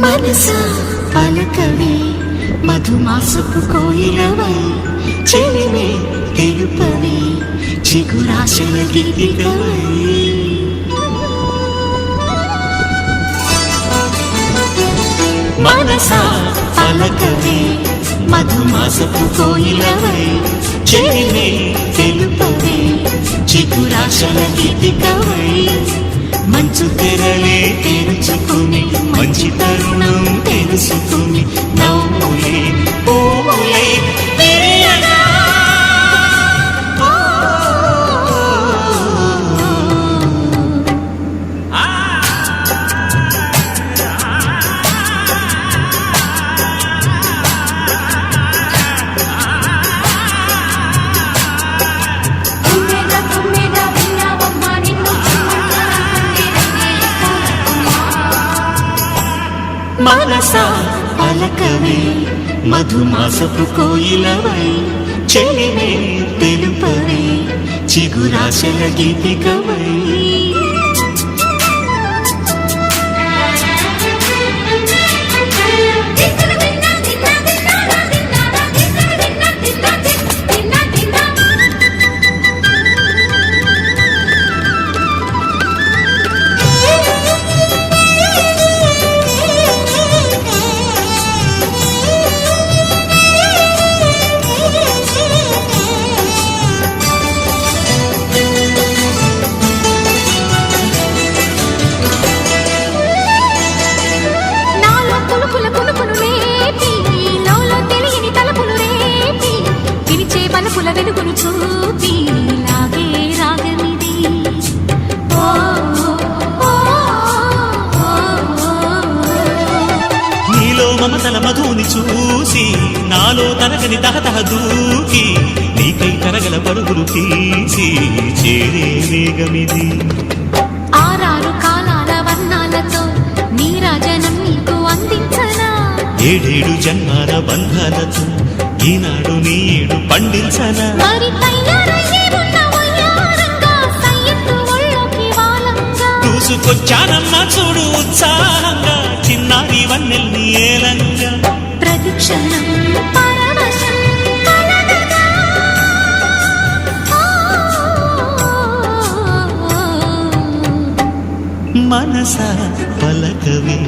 మనసా పలకవే మధుమాసపు కోయిలవై చెలిమే తెలుపవే చిగురాశల గీతికవై మనసా పలకవే మధుమాసపు కోయిలవై చెలిమే తెలుపవే చిగురాశల గీతికవై మంచు తెరలే తెరుచుకుని మంచి తరుణం తెలుసుకుని నవ్వులే పూలే విరియగా మనసా పలకవే మధుమాసపు కోయిలవై చెలిమే తెలుపవే చిగురాశల గీతికవై వెలుగును చూపి లాగే రాగమిది నీలో మమతల మధుని చూసి నాలో తనగని తహతహ దూకి నీకై తరగల పరుగులు తీసి చేరే వేగమిది ఆరారు కాలాల వర్ణాలతో నీరాజనం నీకు అందించనా ఏడేడు జన్మాల బంధాలతో ఈనాడు నీడు పండించనా మరి చూసుకొచ్చానమ్మా చూడు ఉత్సాహంగా చిన్నారి వన్నెల్ని ఏలంగా ప్రతిక్షణం పరవశం కలగగా మనసా పలకవే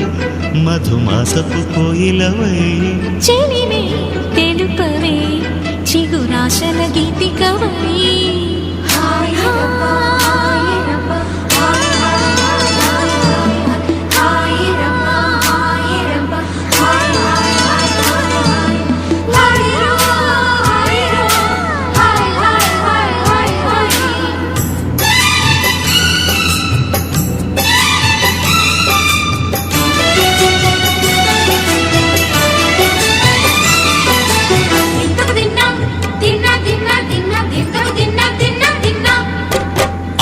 మధుమాసపు కోయిలవై చెలిమే తెలుపవే చిగురాశల గీతికవై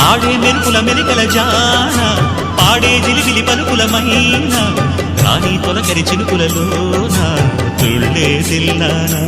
ఆడే మెరుపుల మెరికల జాన పాడే జిలిబిలి పలుకులమైన రాణి తొలకరి చినుకులలోన తుళ్ళే జిల్లానా